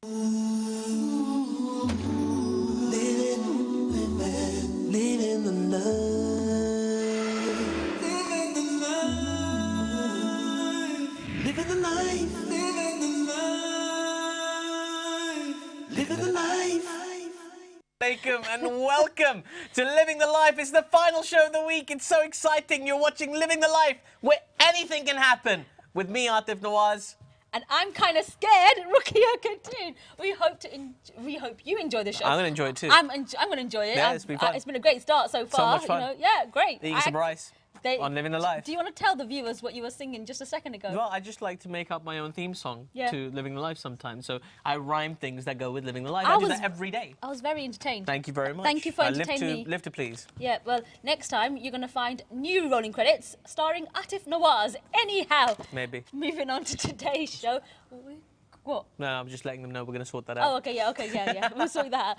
Living the life. Alaikum and welcome to Living the Life. It's the final show of the week. It's so exciting. You're watching Living the Life, where anything can happen. With me, Atif Nawaz. And I'm kind of scared, Rukia Khatun. We hope you enjoy the show. I'm going to enjoy it too. I'm going to enjoy it. Yeah, it's been fun. It's been a great start so far. So much fun. You know, yeah, great. Eating some rice on Living the Life. Do you want to tell the viewers what you were singing just a second ago? Well, I just like to make up my own theme song to Living the Life sometimes. So I rhyme things that go with Living the Life. I do that every day. I was very entertained. Thank you very much. Thank you for entertaining me. Live to please. Yeah, well, next time you're going to find new rolling credits starring Atif Nawaz. Anyhow. Maybe. Moving on to today's show. What? No, I'm just letting them know we're going to sort that out. Oh, okay, yeah. We'll sort that out.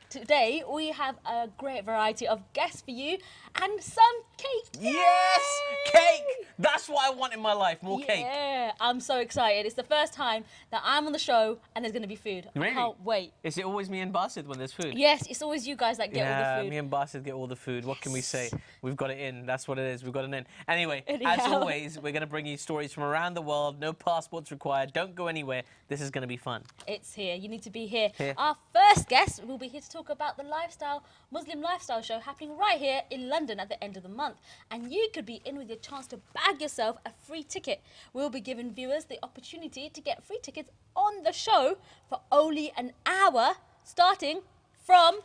Today, we have a great variety of guests for you and some cake. Yes! Cake! That's what I want in my life, more cake. Yeah, I'm so excited. It's the first time that I'm on the show and there's going to be food. Really? I can't wait. Is it always me and Basit when there's food? Yes, it's always you guys that get all the food. Me and Basit get all the food. What can we say? We've got it in. That's what it is. We've got it in. Anyway, as always, we're going to bring you stories from around the world. No passports required. Don't go anywhere. This is going to be fun. It's here. You need to be here. Here. Our first guest will be here to talk about the Muslim lifestyle show happening right here in London at the end of the month. And you could be in with your chance to bag yourself a free ticket. We'll be giving viewers the opportunity to get free tickets on the show for only an hour, starting from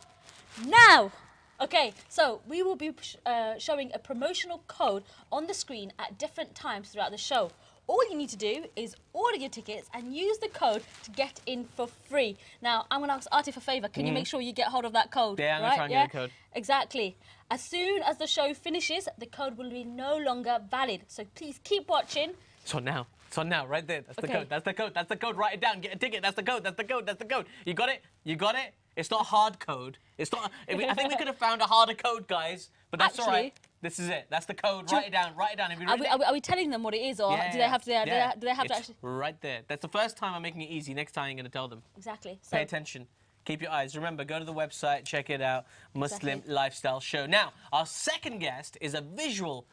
now. Okay, so we will be showing a promotional code on the screen at different times throughout the show. All you need to do is order your tickets and use the code to get in for free. Now, I'm going to ask Atif a favour. Can you make sure you get hold of that code? Yeah, I'm going to try and get the code. Exactly. As soon as the show finishes, the code will be no longer valid. So please keep watching. It's on now. It's on now, right there. That's the code. That's the code. That's the code. Write it down. Get a ticket. That's the code. That's the code. That's the code. You got it? You got it? It's not a hard code. It's not. I think we could have found a harder code, guys. But that's all right. This is it. That's the code. Write it down. Write it down. Have you written it? Are we telling them what it is, or do they have to? Do they have to actually? Right there. That's the first time I'm making it easy. Next time I'm going to tell them. Exactly. Pay attention. Keep your eyes. Remember, go to the website, check it out. Muslim Lifestyle Show. Now, our second guest is a visual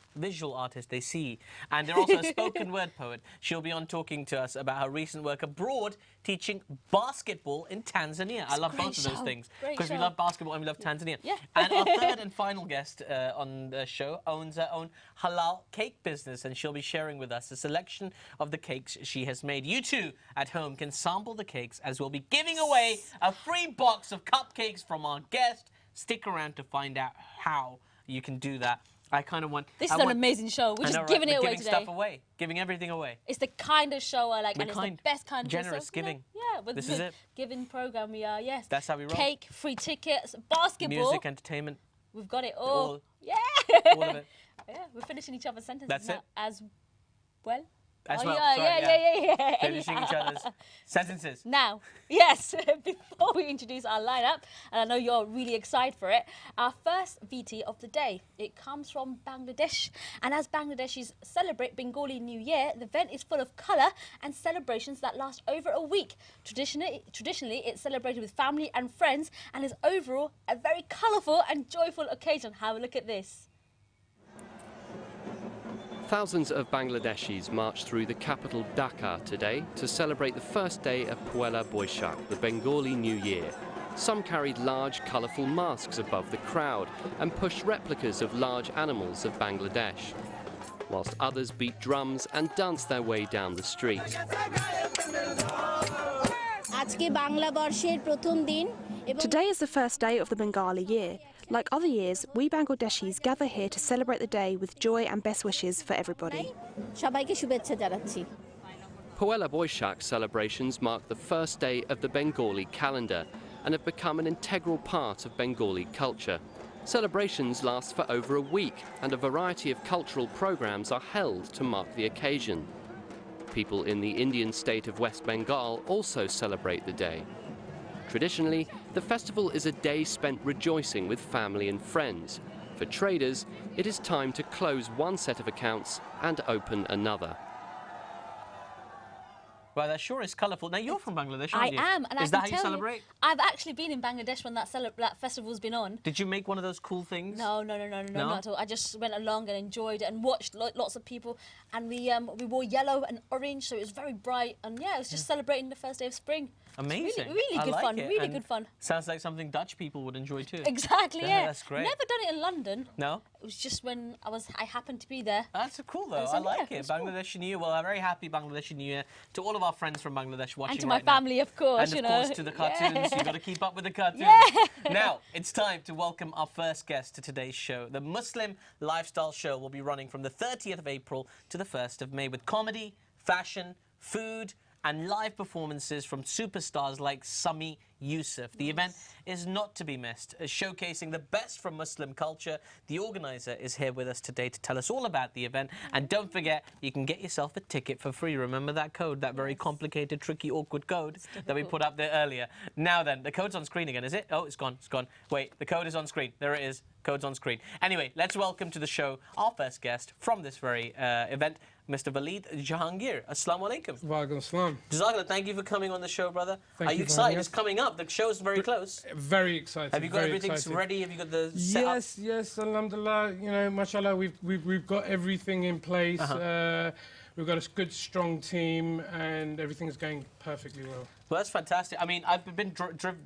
artist, they see. And they're also a spoken word poet. She'll be on talking to us about her recent work abroad teaching basketball in Tanzania. I love both of those things. Because we love basketball and we love Tanzania. Yeah. And our third and final guest on the show owns her own halal cake business. And she'll be sharing with us a selection of the cakes she has made. You too, at home, can sample the cakes as we'll be giving away a free box of cupcakes from our guest. Stick around to find out how you can do that. I kind of want... This is an amazing show. We're just giving it away today. Giving stuff away. Giving everything away. It's the kind of show I like, and it's the best kind of show. Generous giving. Yeah, with this is it. Giving program we are, yes. That's how we roll. Cake, free tickets, basketball. Music, entertainment. We've got it all. Yeah. All of it. Yeah, we're finishing each other's sentences That's now it. as well. As well. Yeah. Finishing each other's sentences. Now, yes, before we introduce our lineup, and I know you're really excited for it, our first VT of the day. It comes from Bangladesh. And as Bangladeshis celebrate Bengali New Year, the event is full of colour and celebrations that last over a week. Traditionally, it's celebrated with family and friends and is overall a very colourful and joyful occasion. Have a look at this. Thousands of Bangladeshis marched through the capital Dhaka today to celebrate the first day of Poela Boishakh, the Bengali New Year. Some carried large, colourful masks above the crowd and pushed replicas of large animals of Bangladesh, whilst others beat drums and danced their way down the street. Today is the first day of the Bengali year. Like other years, we Bangladeshis gather here to celebrate the day with joy and best wishes for everybody. Poela Boishakh celebrations mark the first day of the Bengali calendar and have become an integral part of Bengali culture. Celebrations last for over a week and a variety of cultural programs are held to mark the occasion. People in the Indian state of West Bengal also celebrate the day. Traditionally, the festival is a day spent rejoicing with family and friends. For traders, it is time to close one set of accounts and open another. Well, that sure is colourful. Now, you're from Bangladesh, I aren't you? am, and is I that can how you tell celebrate? I've actually been in Bangladesh when that festival's been on. Did you make one of those cool things? No, not at all. I just went along and enjoyed it and watched lots of people, and we wore yellow and orange, so it was very bright, and yeah, it was just celebrating the first day of spring. Amazing. It's really good fun. Really good fun. Sounds like something Dutch people would enjoy too. Exactly. Yeah. That's great. Never done it in London. No. It was just when I happened to be there. That's cool though. So, I like yeah, it. it's cool. Bangladeshi New Year. Well, a very happy Bangladeshi New Year to all of our friends from Bangladesh watching And to my right now. family, of course. And of course to the cartoons. You've got to keep up with the cartoons. Yeah. Now it's time to welcome our first guest to today's show. The Muslim Lifestyle Show will be running from the 30th of April to the 1st of May with comedy, fashion, food, and live performances from superstars like Sami Yusuf. The event is not to be missed, showcasing the best from Muslim culture. The organizer is here with us today to tell us all about the event. And don't forget, you can get yourself a ticket for free. Remember that code, that very complicated, tricky, awkward code that we put up there earlier. Now then, the code's on screen again, is it? Oh, it's gone, it's gone. Wait, the code is on screen. There it is. Code's on screen. Anyway, let's welcome to the show our first guest from this very event, Mr. Waleed Jahangir. Assalamu alaikum. Walaikum assalam. Jazakallah, thank you for coming on the show, brother. Thank Are you you for excited? having It's us. coming up. The show's very close. Very excited. Have you got very everything excited. ready? Have you got the setup? Yes, alhamdulillah. You know, mashallah, we've got everything in place. We've got a good, strong team, and everything's going perfectly well. Well, that's fantastic. I mean, I've been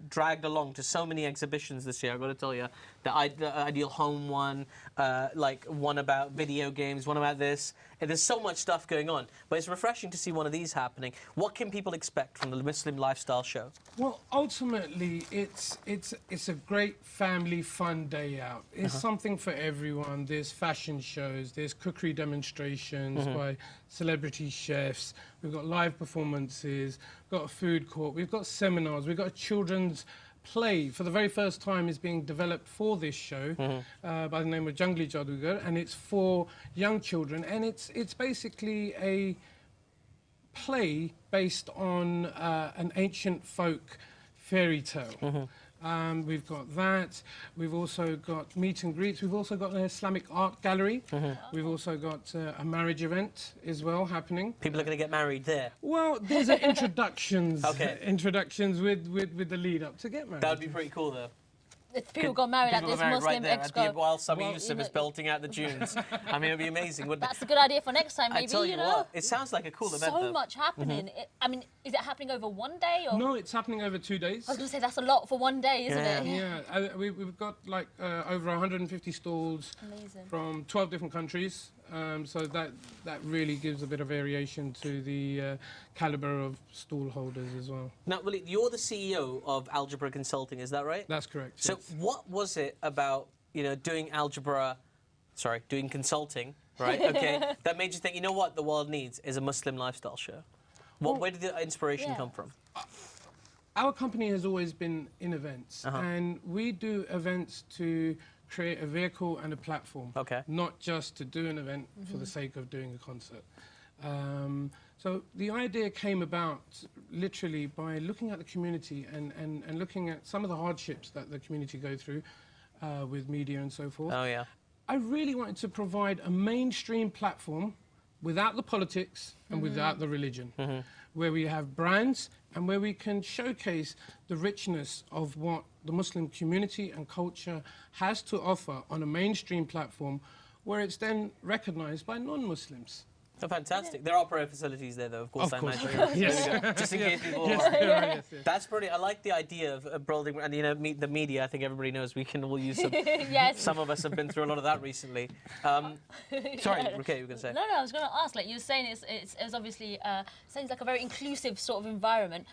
dragged along to so many exhibitions this year. I've got to tell you, the Ideal Home one, like one about video games, one about this. And there's so much stuff going on. But it's refreshing to see one of these happening. What can people expect from the Muslim Lifestyle Show? Well, ultimately, it's a great family fun day out. It's something for everyone. There's fashion shows, there's cookery demonstrations by celebrity chefs. We've got live performances, we've got a food court, we've got seminars, we've got a children's play for the very first time is being developed for this show by the name of Jungli Jadugar, and it's for young children, and it's basically a play based on an ancient folk fairy tale. We've got that. We've also got meet and greets. We've also got an Islamic art gallery. We've also got a marriage event as well happening. People are going to get married there. Well, there's introductions. Okay. Introductions with the lead up to get married. That would be pretty cool, though. If people got married at People this got married Muslim right there expo. while Sami Well, Yusuf you is know- belting out the tunes. I mean, it would be amazing, wouldn't it? That's a good idea for next time, maybe. I tell you know. what, it sounds like a cool event, So though. much happening. I mean, is it happening over one day or? No, it's happening over 2 days. I was going to say that's a lot for one day, isn't it? Yeah, we've got like over 150 stalls Amazing. from 12 different countries. So that really gives a bit of variation to the caliber of stall holders as well. Now, Waleed, you're the CEO of Algebra Consulting, is that right? That's correct. So yes. what was it about, doing doing consulting, right, okay, that made you think, you know what the world needs is a Muslim lifestyle show? Where did the inspiration come from? Our company has always been in events, and we do events to create a vehicle and a platform, not just to do an event for the sake of doing a concert. So the idea came about literally by looking at the community and looking at some of the hardships that the community go through with media and so forth. Oh, yeah. I really wanted to provide a mainstream platform without the politics and without the religion, where we have brands and where we can showcase the richness of what the Muslim community and culture has to offer on a mainstream platform, where it's then recognized by non-Muslims. Oh, fantastic. There are prayer facilities there, though, of course, I imagine. Yes. Just in case people are Yes. That's brilliant. I like the idea of building, and meet the media. I think everybody knows we can all use some. Yes. Some of us have been through a lot of that recently. Sorry, okay, you were going to say. No, I was going to ask. Like you were saying, it's obviously sounds like a very inclusive sort of environment.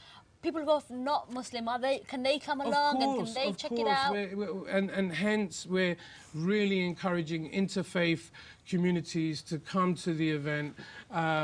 People who are not Muslim, can they come along and can they check it out? And hence we're really encouraging interfaith communities to come to the event.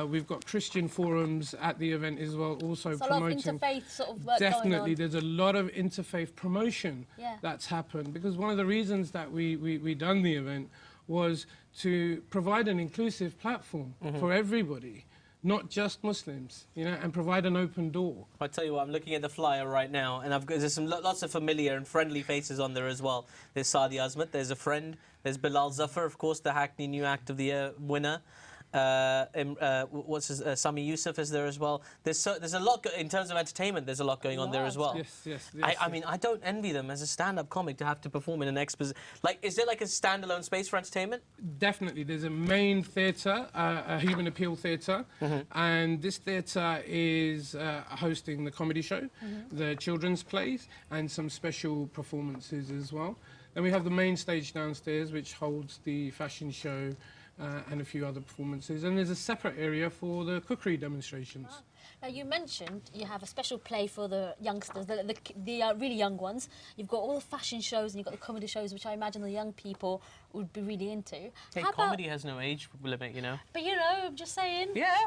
We've got Christian forums at the event as well, also So promoting. a lot of interfaith sort of work Definitely, going on. there's a lot of interfaith promotion that's happened, because one of the reasons that we done the event was to provide an inclusive platform for everybody, not just Muslims, and provide an open door. I tell you what, I'm looking at the flyer right now, and there's lots of familiar and friendly faces on there as well. There's Saadi Azmat, there's a friend, there's Bilal Zafar, of course, the Hackney New Act of the Year winner. what's his, Sami Yusuf is there as well. There's a lot in terms of entertainment. There's a lot going on there as well. Yes. I mean, I don't envy them as a stand-up comic to have to perform in an exposition. Like, is there like a standalone space for entertainment? Definitely. There's a main theatre, a human appeal theatre, and this theatre is hosting the comedy show, the children's plays, and some special performances as well. Then we have the main stage downstairs, which holds the fashion show and a few other performances. And there's a separate area for the cookery demonstrations. Wow. Now, you mentioned you have a special play for the youngsters, the really young ones. You've got all the fashion shows and you've got the comedy shows, which I imagine the young people would be really into. Hey, comedy has no age limit, you know. But, you know, I'm just saying. Yeah.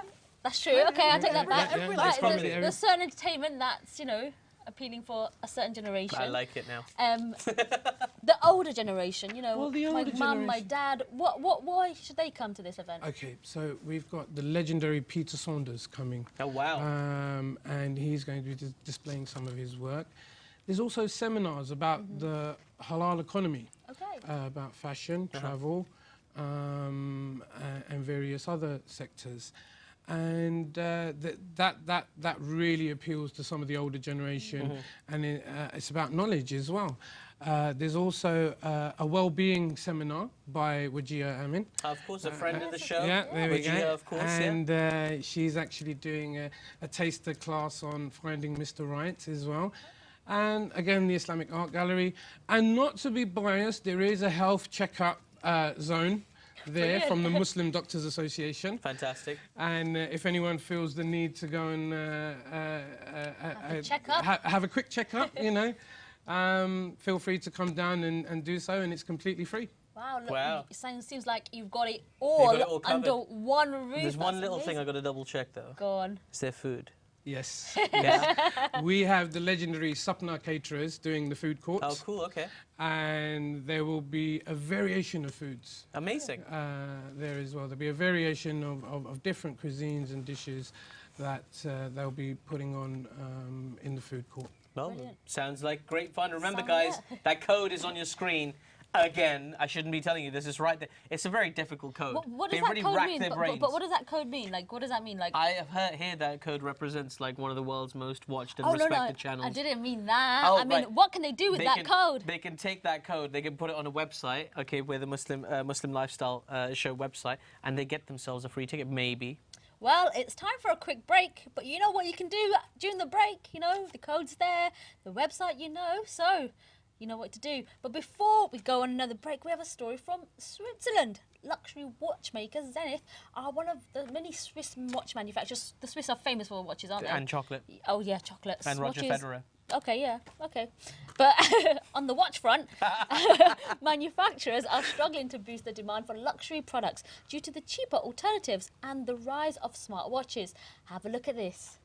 That's true. Okay, I take that back. Right, there's certain entertainment that's, you know, appealing for a certain generation. I like it now. The older generation, you know, Well, the my older mum, my generation. dad, why should they come to this event? Okay, so we've got the legendary Peter Saunders coming. Oh, wow. And he's going to be displaying some of his work. There's also seminars about the halal economy, about fashion, travel, and various other sectors. And that really appeals to some of the older generation, and it's about knowledge as well. There's also a well-being seminar by Wajia Amin. Of course, a friend of the show. Yeah, there we go. Wajia, of course, and she's actually doing a taster class on finding Mr. Right as well. And again, the Islamic Art Gallery. And not to be biased, there is a health checkup zone there from the Muslim Doctors Association. Fantastic. And if anyone feels the need to go and have a quick checkup, you know, feel free to come down and do so, and it's completely free. Wow, look, Wow. it seems like you've got it all, covered. under one roof. There's one That's little thing amazing. I've got to double check though. Go on. Is there food? Yes. Yeah. We have the legendary Sapna caterers doing the food courts. Oh, cool. Okay. And there will be a variation of foods Amazing. there as well. There'll be a variation of different cuisines and dishes that they'll be putting on in the food court. Well, Brilliant. sounds like great fun. Remember, Sounds guys, good. that code is on your screen. Again, I shouldn't be telling you this is right there. It's a very difficult code. What does They that really code rack mean? their brains. But what does that code mean? Like, what does that mean? Like, I have heard that code represents like one of the world's most watched and no, respected channels. I didn't mean that. Oh, I mean, right. what can they do with that code? They can take that code, they can put it on a website, okay, where the Muslim Lifestyle Show website, and they get themselves a free ticket, maybe. Well, it's time for a quick break, but you know what you can do during the break, you know, the code's there, the website you know, so you know what to do. But before we go on another break, we have a story from Switzerland. Luxury watchmakers Zenith are one of the many Swiss watch manufacturers. The Swiss are famous for watches, aren't they? And chocolate. Oh yeah, chocolates. And Roger watches. Federer. Okay, yeah, okay. But on the watch front, manufacturers are struggling to boost the demand for luxury products due to the cheaper alternatives and the rise of smartwatches. Have a look at this.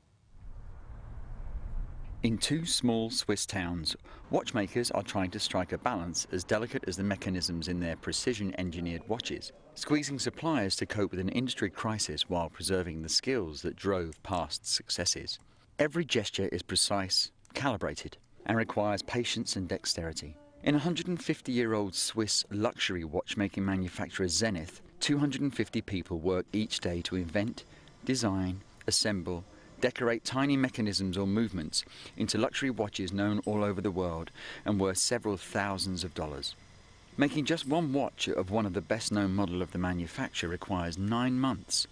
In two small Swiss towns, watchmakers are trying to strike a balance as delicate as the mechanisms in their precision-engineered watches, squeezing suppliers to cope with an industry crisis while preserving the skills that drove past successes. Every gesture is precise, calibrated, and requires patience and dexterity. In 150-year-old Swiss luxury watchmaking manufacturer Zenith, 250 people work each day to invent, design, assemble, decorate tiny mechanisms or movements into luxury watches known all over the world and worth several thousands of dollars. Making just one watch of one of the best-known model of the manufacturer requires 9 months,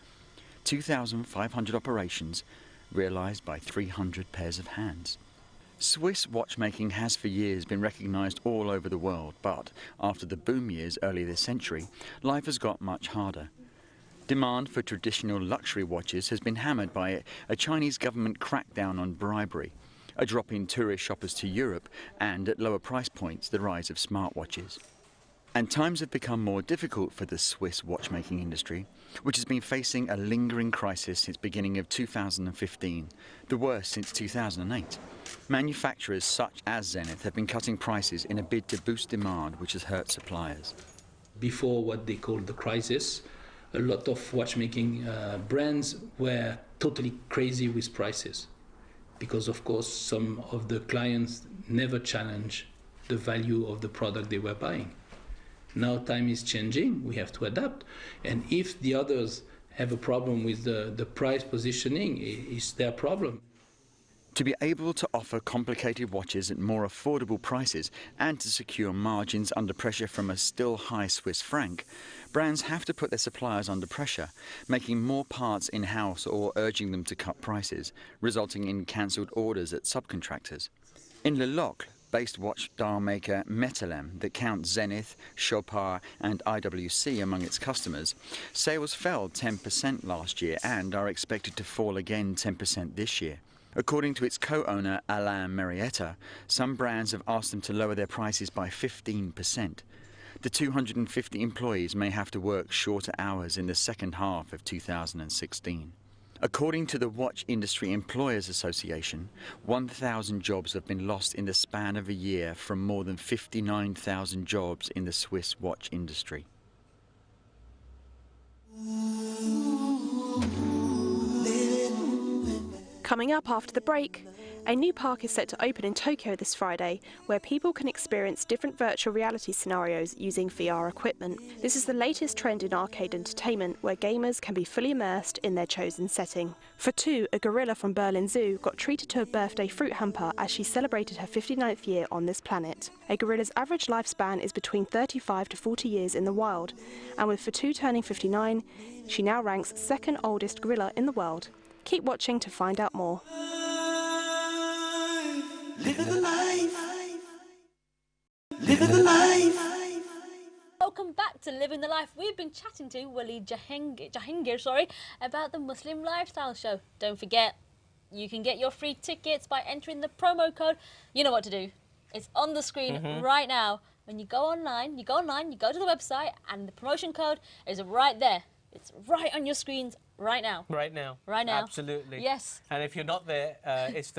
2,500 operations realized by 300 pairs of hands. Swiss watchmaking has for years been recognized all over the world, but after the boom years earlier this century, life has got much harder. Demand for traditional luxury watches has been hammered by a Chinese government crackdown on bribery, a drop in tourist shoppers to Europe, and at lower price points, the rise of smartwatches. And times have become more difficult for the Swiss watchmaking industry, which has been facing a lingering crisis since beginning of 2015, the worst since 2008. Manufacturers such as Zenith have been cutting prices in a bid to boost demand, which has hurt suppliers. Before what they called the crisis, a lot of watchmaking brands were totally crazy with prices because, of course, some of the clients never challenge the value of the product they were buying. Now time is changing, we have to adapt, and if the others have a problem with the price positioning, it's their problem. To be able to offer complicated watches at more affordable prices and to secure margins under pressure from a still high Swiss franc, brands have to put their suppliers under pressure, making more parts in-house or urging them to cut prices, resulting in cancelled orders at subcontractors. In Le Locle, based watch dial maker Metalem that counts Zenith, Chopard and IWC among its customers, sales fell 10% last year and are expected to fall again 10% this year. According to its co-owner Alain Marietta, some brands have asked them to lower their prices by 15%. The 250 employees may have to work shorter hours in the second half of 2016. According to the Watch Industry Employers Association, 1,000 jobs have been lost in the span of a year from more than 59,000 jobs in the Swiss watch industry. Coming up after the break, a new park is set to open in Tokyo this Friday, where people can experience different virtual reality scenarios using VR equipment. This is the latest trend in arcade entertainment, where gamers can be fully immersed in their chosen setting. For two, a gorilla from Berlin Zoo got treated to a birthday fruit hamper as she celebrated her 59th year on this planet. A gorilla's average lifespan is between 35 to 40 years in the wild, and with Fatu turning 59, she now ranks second oldest gorilla in the world. Keep watching to find out more. Living the life. Living the life. Welcome back to Living the Life. We've been chatting to Waleed Jahangir, about the Muslim Lifestyle Show. Don't forget, you can get your free tickets by entering the promo code. You know what to do. It's on the screen right now. When you go online, you go to the website, and the promotion code is right there. It's right on your screens right now. Right now. Right now. Absolutely. Yes. And if you're not there, it's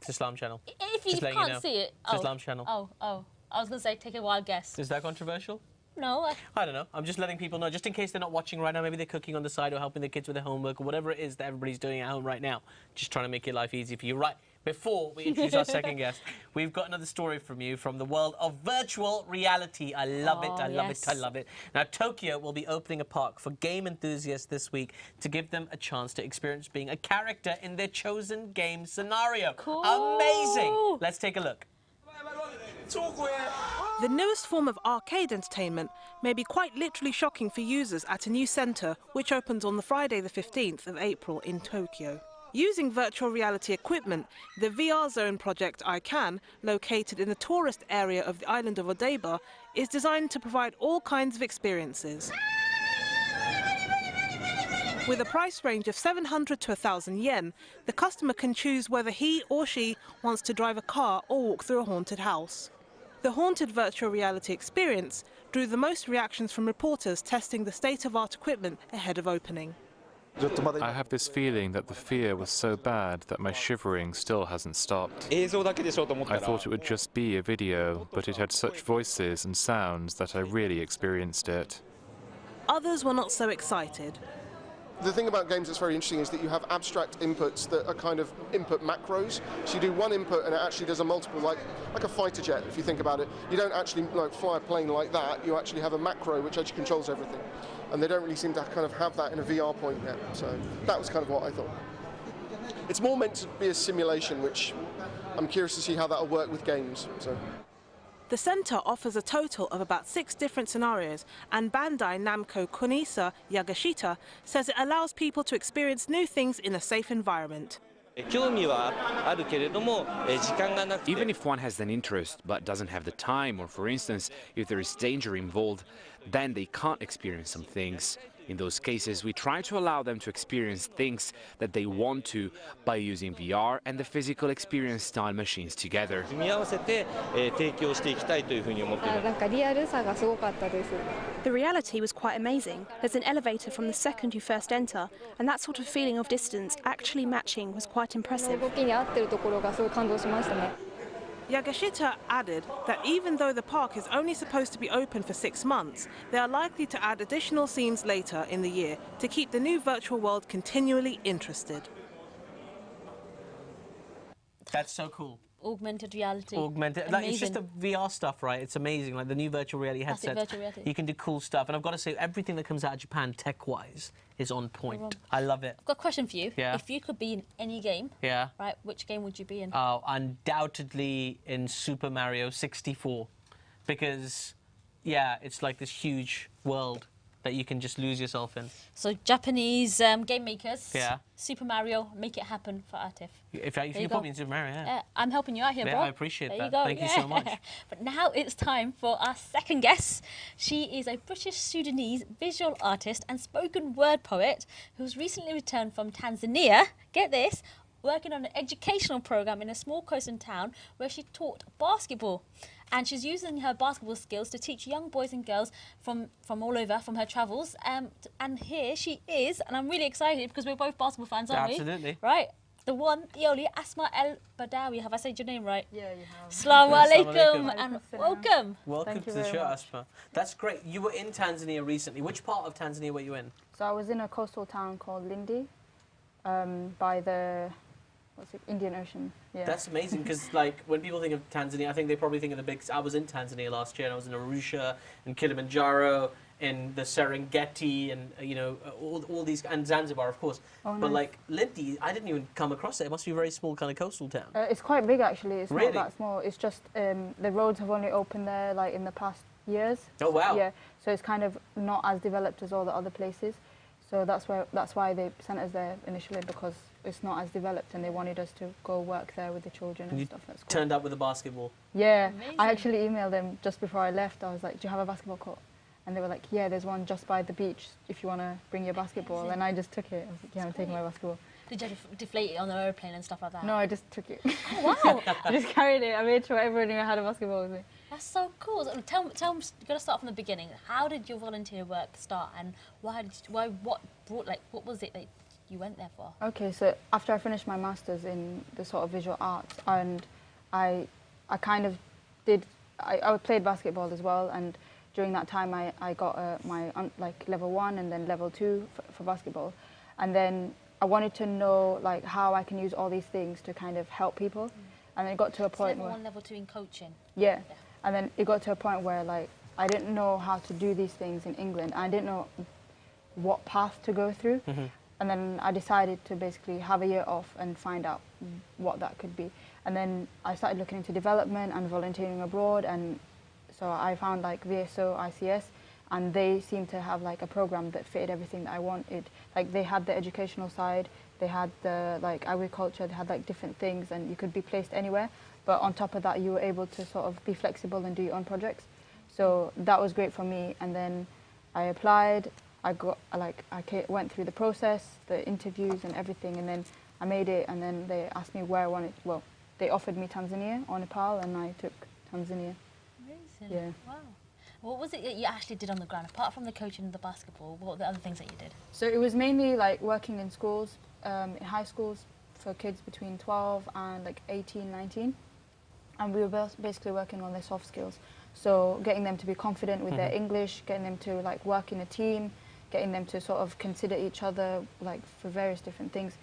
Islam channel. If you can't see it. It's Islam channel. Oh. I was going to say, take a wild guess. Is that controversial? No. I don't know. I'm just letting people know, just in case they're not watching right now. Maybe they're cooking on the side or helping their kids with their homework or whatever it is that everybody's doing at home right now. Just trying to make your life easy for you. Right. Before we introduce our second guest, we've got another story from you from the world of virtual reality. I love it, I love it. Now, Tokyo will be opening a park for game enthusiasts this week to give them a chance to experience being a character in their chosen game scenario. Cool. Amazing. Let's take a look. The newest form of arcade entertainment may be quite literally shocking for users at a new centre which opens on the Friday the 15th of April in Tokyo. Using virtual reality equipment, the VR Zone project ICANN, located in the tourist area of the island of Odaiba, is designed to provide all kinds of experiences. With a price range of 700 to 1,000 yen, the customer can choose whether he or she wants to drive a car or walk through a haunted house. The haunted virtual reality experience drew the most reactions from reporters testing the state-of-art equipment ahead of opening. I have this feeling that the fear was so bad that my shivering still hasn't stopped. I thought it would just be a video, but it had such voices and sounds that I really experienced it. Others were not so excited. The thing about games that's very interesting is that you have abstract inputs that are kind of input macros. So you do one input and it actually does a multiple, like a fighter jet, if you think about it. You don't actually fly a plane like that. You actually have a macro which actually controls everything. And they don't really seem to kind of have that in a VR point yet. So that was kind of what I thought. It's more meant to be a simulation, which I'm curious to see how that'll work with games. So. The centre offers a total of about 6 different scenarios, and Bandai Namco Kunisa Yagashita says it allows people to experience new things in a safe environment. Even if one has an interest but doesn't have the time, or for instance, if there is danger involved, then they can't experience some things. In those cases, we try to allow them to experience things that they want to by using VR and the physical experience style machines together. The reality was quite amazing. There's an elevator from the second you first enter, and that sort of feeling of distance actually matching was quite impressive. Yagashita added that even though the park is only supposed to be open for 6 months, they are likely to add additional scenes later in the year to keep the new virtual world continually interested. That's so cool. Augmented reality. Augmented, like, it's just the VR stuff, right? It's amazing, like the new virtual reality headsets. Virtual reality. You can do cool stuff, and I've got to say, everything that comes out of Japan tech-wise is on point. I love it. I've got a question for you. Yeah. If you could be in any game, yeah, right, which game would you be in? Oh, undoubtedly in Super Mario 64, because, yeah, it's like this huge world that you can just lose yourself in. So Japanese game makers, yeah, Super Mario, make it happen for Atif. If you put me in Super Mario, yeah. I'm helping you out here, bro. I appreciate that. You go. Thank you so much. But now it's time for our second guest. She is a British Sudanese visual artist and spoken word poet who's recently returned from Tanzania. Get this, working on an educational program in a small coastal town where she taught basketball. And she's using her basketball skills to teach young boys and girls from all over, from her travels. And here she is, and I'm really excited because we're both basketball fans, aren't we? Absolutely. Right. The one, the only, Asma Elbadawi. Have I said your name right? Yeah, you have. Assalamu alaikum and welcome. Welcome to the show, Asma. That's great. You were in Tanzania recently. Which part of Tanzania were you in? So I was in a coastal town called Lindi, by the Indian Ocean. Yeah. That's amazing because, like, when people think of Tanzania, I think they probably think of the big. I was in Tanzania last year, and I was in Arusha, in Kilimanjaro, in the Serengeti, and all these, and Zanzibar, of course. Oh, but nice. like Lindi, I didn't even come across it. It must be a very small kind of coastal town. It's quite big actually. It's really? not that small. It's just the roads have only opened there like in the past years. Oh wow. Yeah. So it's kind of not as developed as all the other places. So that's why they sent us there initially, because it's not as developed, and they wanted us to go work there with the children and stuff. That's cool. Turned up with a basketball. Yeah. Amazing. I actually emailed them just before I left. I was like, "Do you have a basketball court?" And they were like, "Yeah, there's one just by the beach if you want to bring your basketball." Amazing. And I just took it. I was like, "Yeah, I'm taking my basketball." Did you deflate it on the aeroplane and stuff like that? No, I just took it. Oh, wow. I just carried it. I made sure everyone knew I had a basketball with me. That's so cool. So tell me, you've got to start from the beginning. How did your volunteer work start, and what was it that you went there for? Okay, so after I finished my master's in the sort of visual arts, and I kind of I played basketball as well, and during that time I got my like level 1 and then level 2 for basketball, and then I wanted to know like how I can use all these things to kind of help people, and it got to a point level where 1, level 2 in coaching. Yeah, and then it got to a point where like I didn't know how to do these things in England. I didn't know what path to go through, and then I decided to basically have a year off and find out what that could be. And then I started looking into development and volunteering abroad, and so I found like VSO, ICS, and they seemed to have like a program that fitted everything that I wanted. Like they had the educational side, they had the like agriculture, they had like different things, and you could be placed anywhere. But on top of that, you were able to sort of be flexible and do your own projects. So that was great for me. And then I applied. I went through the process, the interviews and everything, and then I made it. And then they asked me where I wanted. Well, they offered me Tanzania or Nepal, and I took Tanzania. Amazing. Yeah. Wow. What was it that you actually did on the ground, apart from the coaching and the basketball? What were the other things that you did? So it was mainly like working in schools, in high schools for kids between 12 and like 18, 19. And we were basically working on their soft skills. So getting them to be confident with their English, getting them to like work in a team, getting them to sort of consider each other like for various different things,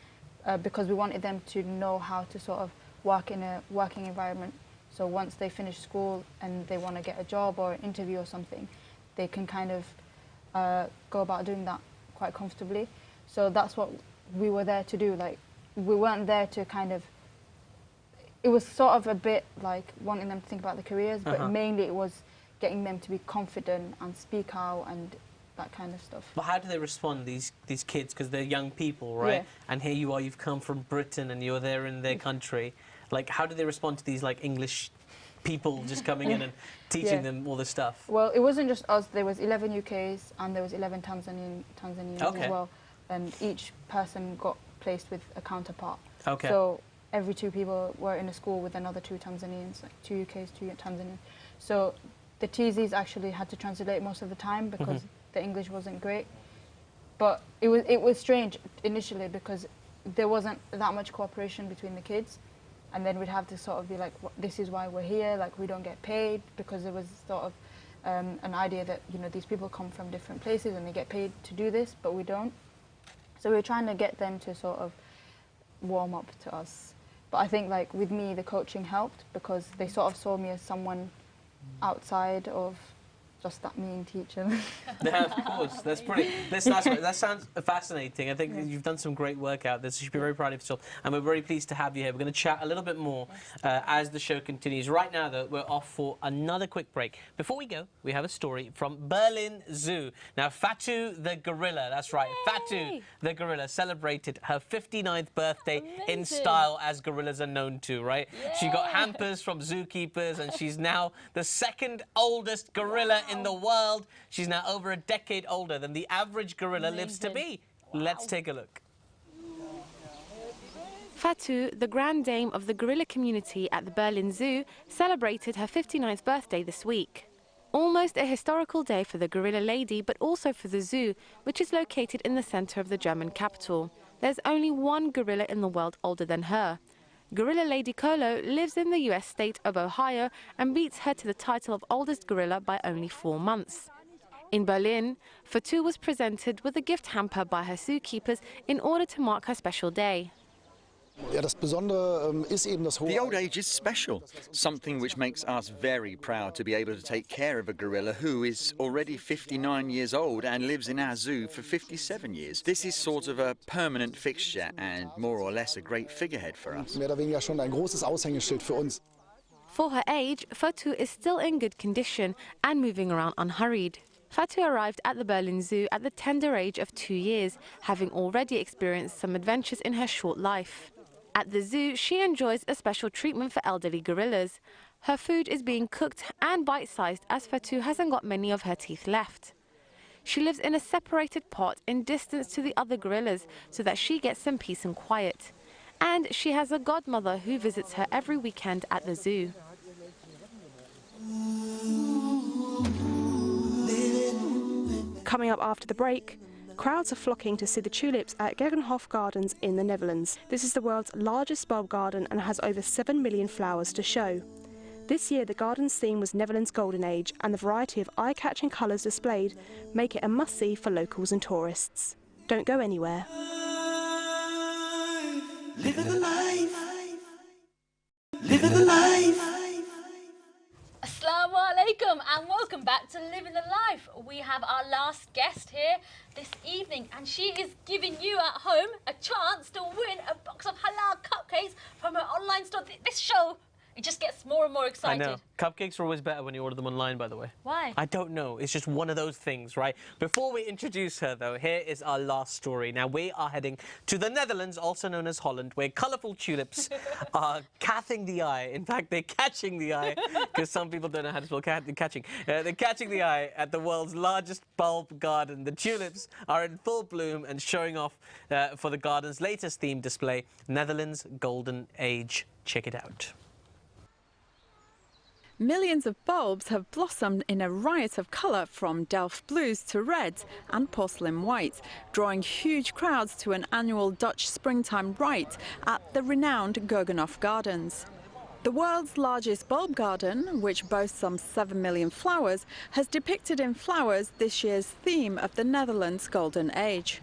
because we wanted them to know how to sort of work in a working environment. So once they finish school and they want to get a job or an interview or something, they can kind of go about doing that quite comfortably. So that's what we were there to do. Like, we weren't there to kind of, it was sort of a bit like wanting them to think about their careers, but mainly it was getting them to be confident and speak out and that kind of stuff. But how do they respond, these kids, because they're young people, right? Yeah. And here you are, you've come from Britain and you're there in their country. Like, how do they respond to these, like, English people just coming in and teaching them all this stuff? Well, it wasn't just us. There was 11 UKs and there was 11 Tanzanians as well. And each person got placed with a counterpart. Okay. So every 2 people were in a school with another 2 Tanzanians, like 2 UKs, 2 Tanzanians. So the TZs actually had to translate most of the time because the English wasn't great. But it was strange initially because there wasn't that much cooperation between the kids. And then we'd have to sort of be like, this is why we're here, like we don't get paid, because there was sort of an idea that, you know, these people come from different places and they get paid to do this, but we don't. So we were trying to get them to sort of warm up to us But I think like with me, the coaching helped because they sort of saw me as someone outside of just that mean teacher. Yeah, of course. That's pretty. That sounds fascinating. I think you've done some great work out there, so you should be very proud of yourself. And we're very pleased to have you here. We're going to chat a little bit more as the show continues. Right now, though, we're off for another quick break. Before we go, we have a story from Berlin Zoo. Now, Fatu the gorilla, that's right, Yay! Fatu the gorilla celebrated her 59th birthday in style, as gorillas are known to, right? Yeah. She got hampers from zookeepers, and she's now the second oldest gorilla in the world. She's now over a decade older than the average gorilla lives to be. Wow. Let's take a look. Fatu, the grand dame of the gorilla community at the Berlin Zoo, celebrated her 59th birthday this week. Almost a historical day for the gorilla lady, but also for the zoo, which is located in the center of the German capital. There's only one gorilla in the world older than her. Gorilla Lady Colo lives in the US state of Ohio and beats her to the title of oldest gorilla by only 4 months. In Berlin, Fatu was presented with a gift hamper by her zookeepers in order to mark her special day. The old age is special, something which makes us very proud to be able to take care of a gorilla who is already 59 years old and lives in our zoo for 57 years. This is sort of a permanent fixture and more or less a great figurehead for us. For her age, Fatu is still in good condition and moving around unhurried. Fatu arrived at the Berlin Zoo at the tender age of 2 years, having already experienced some adventures in her short life. At the zoo, she enjoys a special treatment for elderly gorillas. Her food is being cooked and bite-sized as Fatu hasn't got many of her teeth left. She lives in a separated pot in distance to the other gorillas so that she gets some peace and quiet. And she has a godmother who visits her every weekend at the zoo. Coming up after the break, crowds are flocking to see the tulips at Gegenhof Gardens in the Netherlands. This is the world's largest bulb garden and has over 7 million flowers to show. This year the garden's theme was Netherlands Golden Age, and the variety of eye-catching colours displayed make it a must-see for locals and tourists. Don't go anywhere. Living the life. Living the life. Assalamu alaikum and welcome back to Living the Life. We have our last guest here this evening and she is giving you at home a chance to win a box of halal cupcakes from her online store. This show, it just gets more and more excited. I know. Cupcakes are always better when you order them online, by the way. Why? I don't know. It's just one of those things, right? Before we introduce her, though, here is our last story. Now, we are heading to the Netherlands, also known as Holland, where colourful tulips are catching the eye. In fact, they're catching the eye, because some people don't know how to spell catching. They're catching the eye at the world's largest bulb garden. The tulips are in full bloom and showing off for the garden's latest theme display, Netherlands Golden Age. Check it out. Millions of bulbs have blossomed in a riot of colour, from Delft blues to reds and porcelain white, drawing huge crowds to an annual Dutch springtime rite at the renowned Gegenhof Gardens. The world's largest bulb garden, which boasts some 7 million flowers, has depicted in flowers this year's theme of the Netherlands Golden Age.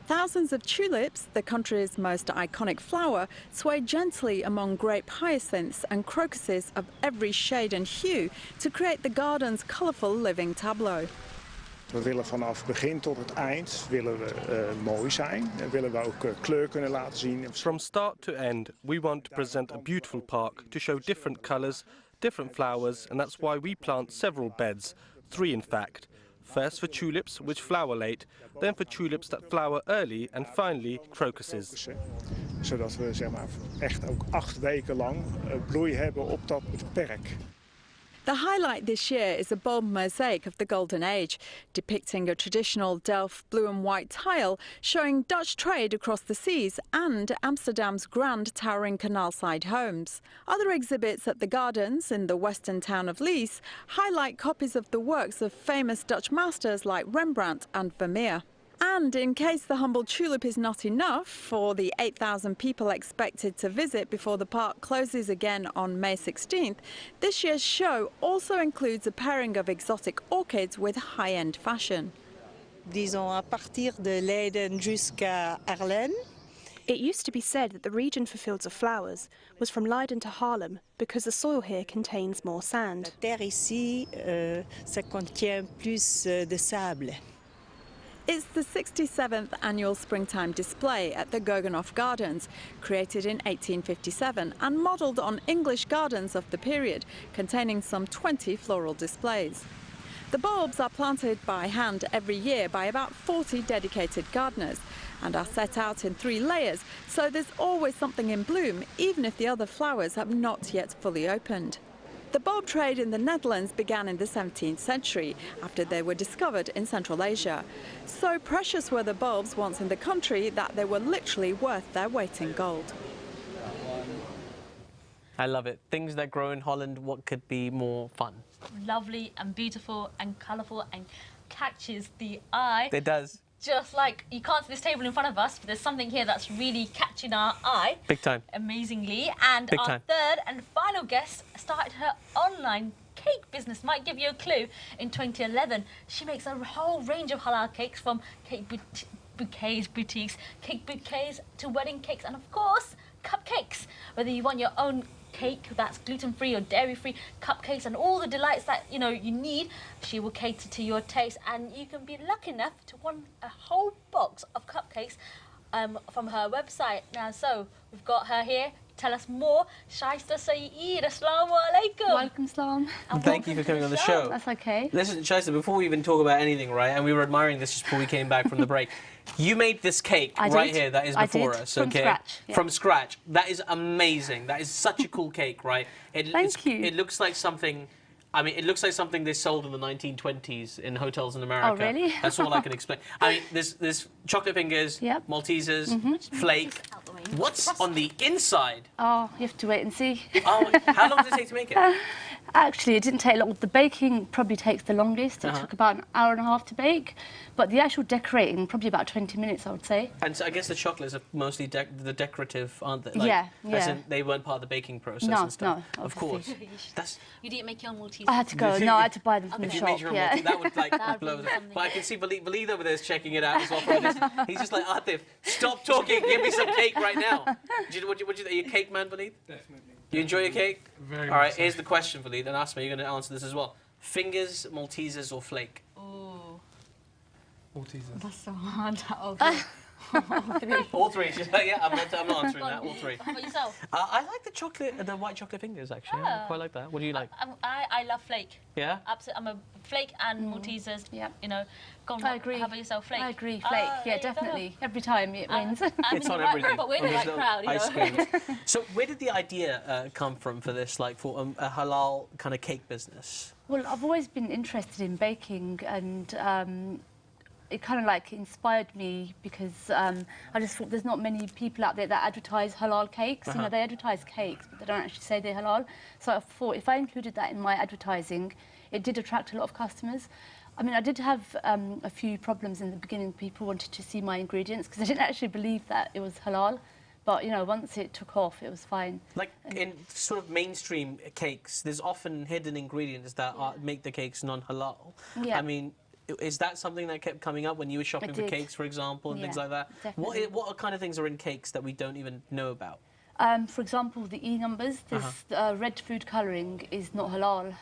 Thousands of tulips, the country's most iconic flower, sway gently among grape hyacinths and crocuses of every shade and hue to create the garden's colourful living tableau. We willen vanaf begin tot het eind mooi zijn en willen we ook kleur kunnen laten zien. From start to end, we want to present a beautiful park to show different colours, different flowers, and that's why we plant several beds, 3 in fact. First for tulips, which flower late, then for tulips that flower early, and finally crocuses. Zodat we zeg maar echt ook 8 weken lang bloei hebben op dat perk. The highlight this year is a bulb mosaic of the Golden Age, depicting a traditional Delft blue and white tile showing Dutch trade across the seas and Amsterdam's grand towering canal-side homes. Other exhibits at the gardens in the western town of Lies highlight copies of the works of famous Dutch masters like Rembrandt and Vermeer. And in case the humble tulip is not enough for the 8,000 people expected to visit before the park closes again on May 16th, this year's show also includes a pairing of exotic orchids with high-end fashion. Disons à partir de Leiden jusqu'à Arlen. It used to be said that the region for Fields of Flowers was from Leiden to Haarlem because the soil here contains more sand. La terre ici, ça contient plus de sable. It's the 67th annual springtime display at the Goggenhof Gardens, created in 1857 and modelled on English gardens of the period, containing some 20 floral displays. The bulbs are planted by hand every year by about 40 dedicated gardeners and are set out in 3 layers, so there's always something in bloom, even if the other flowers have not yet fully opened. The bulb trade in the Netherlands began in the 17th century, after they were discovered in Central Asia. So precious were the bulbs once in the country that they were literally worth their weight in gold. I love it. Things that grow in Holland, what could be more fun? Lovely and beautiful and colourful and catches the eye. It does. Just like, you can't see this table in front of us, but there's something here that's really catching our eye. Big time. Amazingly. And Big our time. third and final guest started her online cake business. Might give you a clue. In 2011, she makes a whole range of halal cakes, from cake boutiques, cake bouquets to wedding cakes, and of course, cupcakes. Whether you want your own cake that's gluten-free or dairy-free, cupcakes and all the delights that you need, she will cater to your taste, and you can be lucky enough to win a whole box of cupcakes from her website. Now, so we've got her here. Tell us more. Shaista Syed, assalamu alaikum. Welcome, salam. And thank you for coming on the show. That's okay. Listen, Shaista, before we even talk about anything, right, and we were admiring this just before we came back from the break, you made this cake right here that is before us, okay? From scratch. Yeah. From scratch. That is amazing. That is such a cool cake, right? Thank you. It looks like something... I mean, it looks like something they sold in the 1920s in hotels in America. Oh, really? That's all I can explain. I mean, there's chocolate fingers, Maltesers, flake. What's on the inside? Oh, you have to wait and see. Oh, how long does it take to make it? Actually, it didn't take long. The baking probably takes the longest. It took about an hour and a half to bake. But the actual decorating, probably about 20 minutes, I would say. And so I guess the chocolates are mostly the decorative, aren't they? Like, yeah. As in they weren't part of the baking process and stuff. No, of course. You didn't make your own Maltesers? I had to go. No, I had to buy them from the shop. Made your own Maltesers, that would like blow. But I can see Waleed over there is checking it out as well. From this. He's just like, Atif, stop talking. Give me some cake right now. Are you a cake man, Waleed? Definitely. You enjoy your cake? Very All right, much so. here's the question, Waleed, and Asma, you're going to answer this as well. Fingers, Maltesers, or flake? Ooh. Maltesers. That's so hard. All three. She's like, yeah, I'm not answering that. All three. How about yourself? I like the white chocolate fingers, actually. I quite like that. What do you like? I love flake. Yeah? Absolutely. I'm a flake and Maltesers. Yeah. I agree. How about yourself, flake? I agree, flake. Yeah, definitely. Every time it wins. It's on everything. But we're in the right crowd, ice cream. So where did the idea come from for this, like for a halal kind of cake business? Well, I've always been interested in baking, and it kind of like inspired me because I just thought there's not many people out there that advertise halal cakes. You know, they advertise cakes, but they don't actually say they're halal. So I thought if I included that in my advertising, it did attract a lot of customers. I mean, I did have a few problems in the beginning. People wanted to see my ingredients because they didn't actually believe that it was halal. But, you know, once it took off, it was fine. Like in sort of mainstream cakes, there's often hidden ingredients that make the cakes non-halal. Yeah. I mean, is that something that kept coming up when you were shopping for cakes, for example, and things like that? Definitely. What kind of things are in cakes that we don't even know about? For example, the E numbers, there's red food colouring is not halal,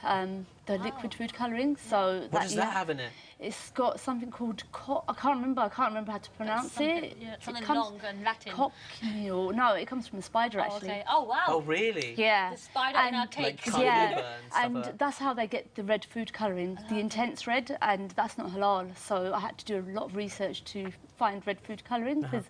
the liquid food colouring. So what does that have in it? It's got something called, I can't remember how to pronounce it. Yeah, something long and Latin. Cochineal. No, it comes from a spider, actually. Okay. Oh, wow. Oh, really? Yeah. The spider in our cake. Like and that's how they get the red food colouring, the intense red, and that's not halal. So I had to do a lot of research to find red food colouring, because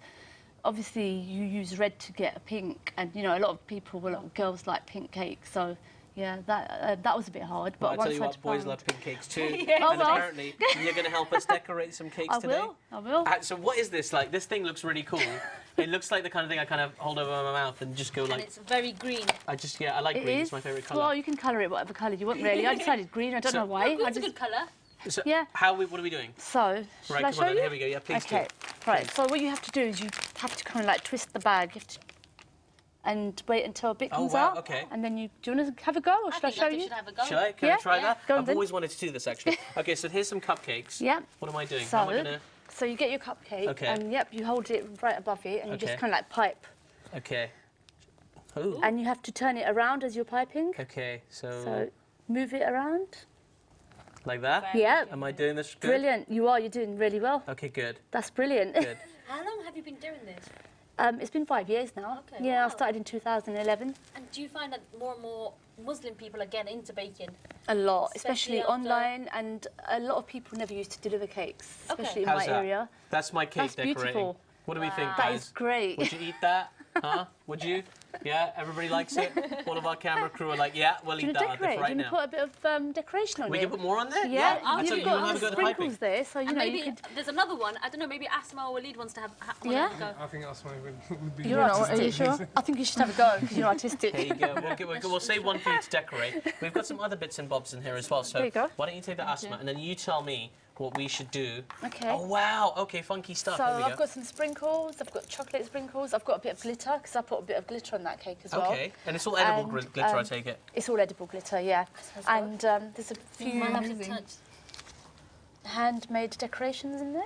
obviously you use red to get a pink, and you know a lot of people, girls like pink cake, so yeah, that was a bit hard. But well, I tell you what, boys love pink cakes too. And apparently you're going to help us decorate some cakes today. I will. So what is this like? This thing looks really cool. It looks like the kind of thing I kind of hold over my mouth and just go like. And it's very green. I like green. It's my favourite colour. Well, you can colour it whatever colour you want, really. I decided green. I don't know why. It's a good colour. So yeah. What are we doing? So, right, I show you? Here we go. Yeah, please do. Right. So what you have to do is you have to kind of like twist the bag. You have to, and wait until a bit comes out. Okay. And then do you want to have a go, or should I show you? Should have a go. Shall I? Can I try that? Go I've always wanted to do this, actually. Okay, so here's some cupcakes. Yeah. What am I doing? So, How am I going to... So you get your cupcake, Okay. and yep, you hold it right above it, and you just kind of like pipe. Okay. Ooh. And you have to turn it around as you're piping. Okay, So move it around. Like that? Yeah. Am I doing this good? Brilliant. You are. You're doing really well. Okay, good. That's brilliant. Good. How long have you been doing this? It's been 5 years now. Okay, Yeah, I wow. started in 2011. And do you find that more and more Muslim people are getting into baking? A lot, especially after- online, and a lot of people never used to deliver cakes, especially in How's my that? area. That's my cake That's decorating. beautiful. What do we think, That guys? is great. Would you eat that? Huh? Would you? Yeah, everybody likes it? All of our camera crew are like, yeah, we'll Do you eat want to that decorate? right Do you now. want to put a bit of decoration on We it? can put more on there? Yeah, I you've thought you got were having a the go at the piping. sprinkles there, so you And know maybe you could. there's another one. I don't know. Maybe Asma or Waleed wants to have one Yeah? have a go. I think Asma would be. You're artistic. Are you sure? I think you should have a go because you're artistic. Here you go. We'll save one for you to decorate. We've got some other bits and bobs in here as well. So There you go. why don't you take the Asma and then you tell me what we should do. Okay. Oh, wow. Okay, funky stuff. So Here we go. I've got some sprinkles, I've got chocolate sprinkles, I've got a bit of glitter because I put a bit of glitter on that cake as well. Okay, and it's all edible And, glitter, I take it. It's all edible glitter, yeah. And there's a few handmade decorations in there.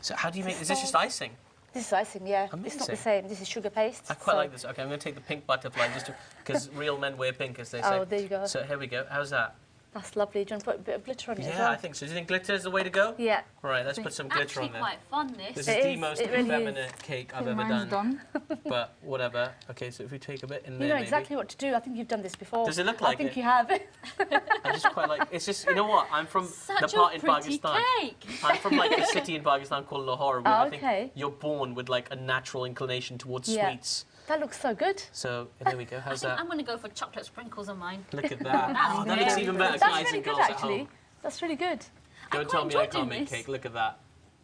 So how do you make, is this just icing? This is icing, yeah. It's not the Amazing. same. This is sugar paste. I quite like this. Okay, I'm going to take the pink butterfly just because real men wear pink, as they say. Oh, there you go. So here we go. How's that? That's lovely. Do you want to put a bit of glitter on it as Yeah, well? I think so. Do you think glitter is the way to go? Yeah. All right, let's put some glitter on there. Quite fun, this. This is the most effeminate cake I've ever Mine's done. But whatever. Okay, so if we take a bit in there, You know maybe. exactly what to do. I think you've done this before. Does it look like I think it? you have. I just quite like. It's just, you know what? I'm from Such the part a in pretty Pakistan. cake. I'm from like a city in Pakistan called Lahore, where Oh, I think okay. you're born with like a natural inclination towards Yeah. sweets. That looks so good. So there we go. How's that? I'm going to go for chocolate sprinkles on mine. Look at that. Oh, that very looks even better, That's guys really and good, girls at actually. home. That's really good. Don't tell me I can't make cake. Look at that.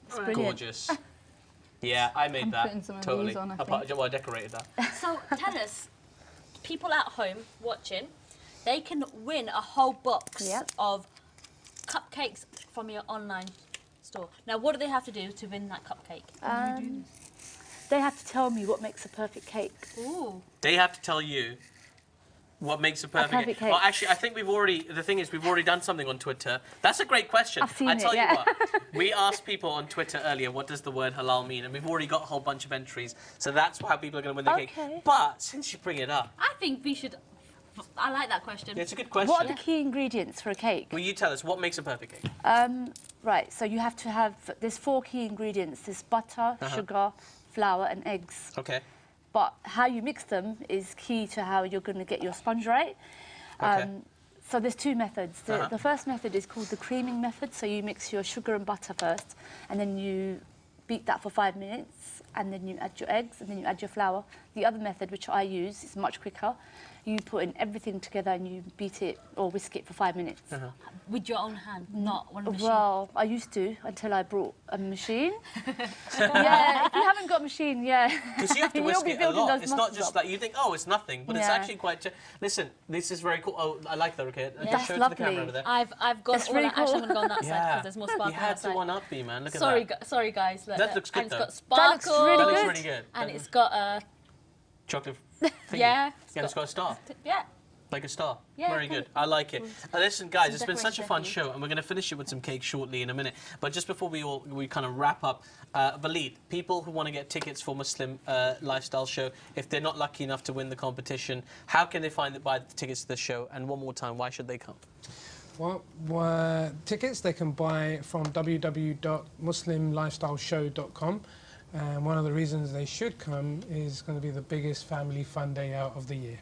It's brilliant. Gorgeous. Yeah, I made I'm that. putting some of Totally. these on, I Well, I decorated that. So tell us, people at home watching, they can win a whole box of cupcakes from your online store. Now, what do they have to do to win that cupcake? They have to tell me what makes a perfect cake. Ooh. They have to tell you what makes a perfect perfect cake. Well, actually, I think we've already done something on Twitter. That's a great question. I've seen I tell it, you yeah. what, we asked people on Twitter earlier, what does the word halal mean? And we've already got a whole bunch of entries. So that's how people are going to win the cake. But since you bring it up, I think we should... I like that question. it's a good question. What are the key ingredients for a cake? Will you tell us what makes a perfect cake? Right, so you have to have, there's 4 key ingredients. There's butter, sugar, flour and eggs. Okay. But how you mix them is key to how you're going to get your sponge right. Okay. So there's 2 methods. The first method is called the creaming method. So you mix your sugar and butter first, and then you beat that for 5 minutes, and then you add your eggs, and then you add your flour. The other method, which I use, is much quicker. You put in everything together and you beat it or whisk it for 5 minutes. With your own hand, not one machine. Well, I used to until I brought a machine. Yeah, if you haven't got a machine, yeah. Because you have to You'll whisk be it a building lot. those It's not muscles just up. like you think, oh, it's nothing, but it's Yeah. actually quite. Listen, this is very cool. Oh, I like that. Okay, That's show it to the lovely. camera over there. I've gone It's all really Actually, I'm cool. going to go on that side Yeah. because there's more sparkle You had to outside. one up me, man. Look at Sorry, that. sorry, guys. Look, That looks good, and it's though. got That sparkle. looks really That looks good. really good. And it's got a... Chocolate thingy. Yeah. Yeah, it's got a star. Yeah. Like a star. Yeah, Very kind good. I like it. Listen, guys, Some it's been such a decoration fun for you. show, and we're going to finish it with some cake shortly in a minute. But just before we kind of wrap up, Waleed, people who want to get tickets for Muslim Lifestyle Show, if they're not lucky enough to win the competition, how can they buy the tickets to the show? And one more time, why should they come? Well, tickets they can buy from www.muslimlifestyleshow.com. And one of the reasons they should come is going to be the biggest family fun day out of the year.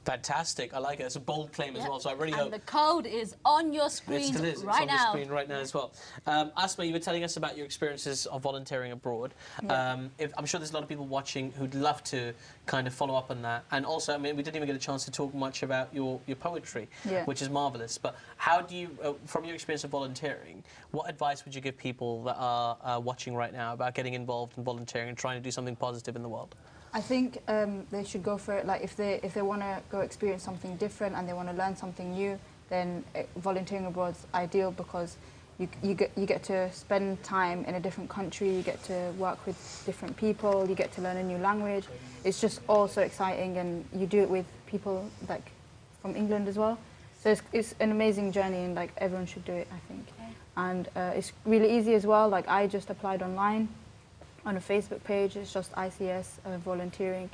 Fantastic. I like it. It's a bold claim as well, so I really hope... And the code is on your It screen still is. right it's on now. the screen right now as well. Asma, you were telling us about your experiences of volunteering abroad. I'm sure there's a lot of people watching who'd love to kind of follow up on that. And also, I mean, we didn't even get a chance to talk much about your poetry, which is marvellous. But how do you, from your experience of volunteering, what advice would you give people that are watching right now about getting involved in volunteering and trying to do something positive in the world? I think they should go for it. Like if they want to go experience something different and they want to learn something new, then volunteering abroad is ideal because you get to spend time in a different country, you get to work with different people, you get to learn a new language. It's just all so exciting, and you do it with people like from England as well. So it's an amazing journey, and like everyone should do it, I think. And it's really easy as well. Like I just applied online on a Facebook page. It's just ICS volunteering,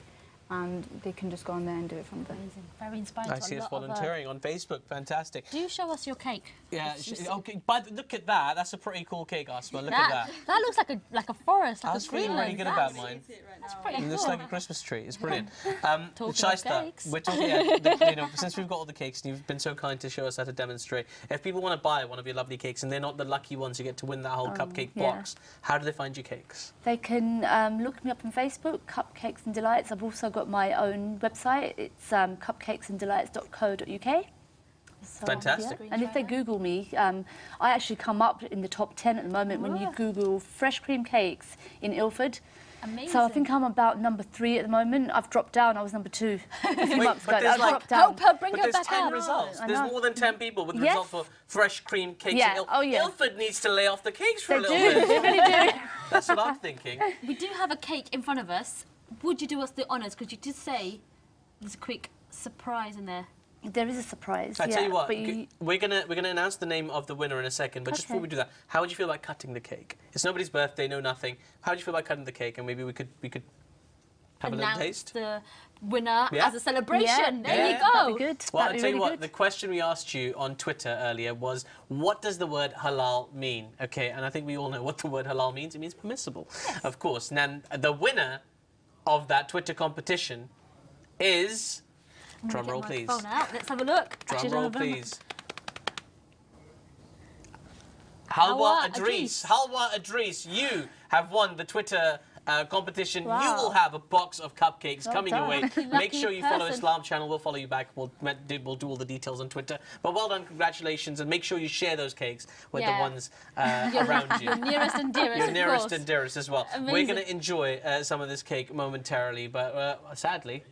and they can just go on there and do it from there. Amazing. Very inspiring. ICS volunteering on Facebook, fantastic. Do show us your cake. Yeah, okay, but look at that. That's a pretty cool cake, Asma. Look at that. That looks like a forest, like That's a greenland. really good about mine. That's pretty cool. It looks like a Christmas tree. It's brilliant. Shaista, we're talking. Since we've got all the cakes and you've been so kind to show us how to demonstrate, if people want to buy one of your lovely cakes and they're not the lucky ones who get to win that whole cupcake box, how do they find your cakes? They can look me up on Facebook, Cupcakes and Delights. I've also got my own website. It's cupcakesandDelights.co.uk. So, fantastic. Yeah. And if they Google me, I actually come up in the top 10 at the moment when you Google fresh cream cakes in Ilford. Amazing. So I think I'm about number 3 at the moment. I've dropped down. I was number 2 a few months ago. I've dropped down. Help her, bring her there's back 10 up. results. There's more than 10 people with the result for fresh cream cakes in Ilford. Oh, yeah. Ilford needs to lay off the cakes for a little bit. bit. They really do. That's what I'm thinking. We do have a cake in front of us. Would you do us the honours? Because you did say there's a quick surprise in there. There is a surprise. I tell you what, we're gonna announce the name of the winner in a second. But just before we do that, how would you feel about cutting the cake? It's nobody's birthday, no nothing. How would you feel about cutting the cake? And maybe we could have a little taste. The winner as a celebration. There you go. That'd be good. Well, I'll tell you what. The question we asked you on Twitter earlier was, what does the word halal mean? Okay, and I think we all know what the word halal means. It means permissible, of course. And the winner of that Twitter competition is. Drum roll, please. Let's have a look. Drum roll, please. Halwa Idris. Halwa Idris, you have won the Twitter competition. Wow. You will have a box of cupcakes coming your way. Lucky Make sure you follow person. Islam channel. We'll follow you back. We'll do all the details on Twitter. But well done, congratulations, and make sure you share those cakes with the ones around you. Your nearest and dearest. Your nearest and dearest as well. Amazing. We're going to enjoy some of this cake momentarily, but sadly.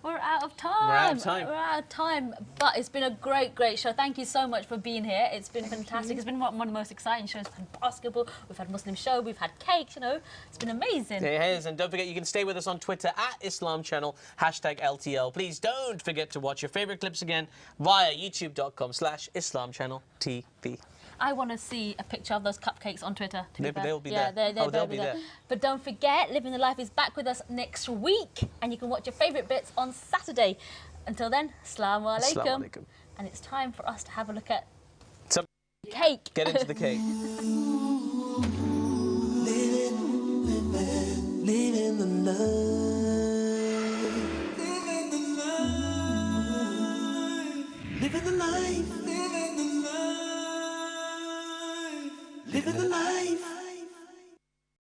We're out of time. We're out of time. We're out of time. But it's been a great show. Thank you so much for being here. It's been fantastic. It's been one of the most exciting shows. We've had basketball, we've had Muslim show, we've had cakes, you know. It's been amazing. It is. And don't forget, you can stay with us on Twitter at Islam Channel, #LTL. Please don't forget to watch your favourite clips again via youtube.com/Islam Channel TV. I want to see a picture of those cupcakes on Twitter. They'll be there. They'll be there. But don't forget, Living the Life is back with us next week, and you can watch your favourite bits on Saturday. Until then, Assalamu alaikum. And it's time for us to have a look at some cake. Get into the cake. Living the love. Living the life. Living the life. Living the life.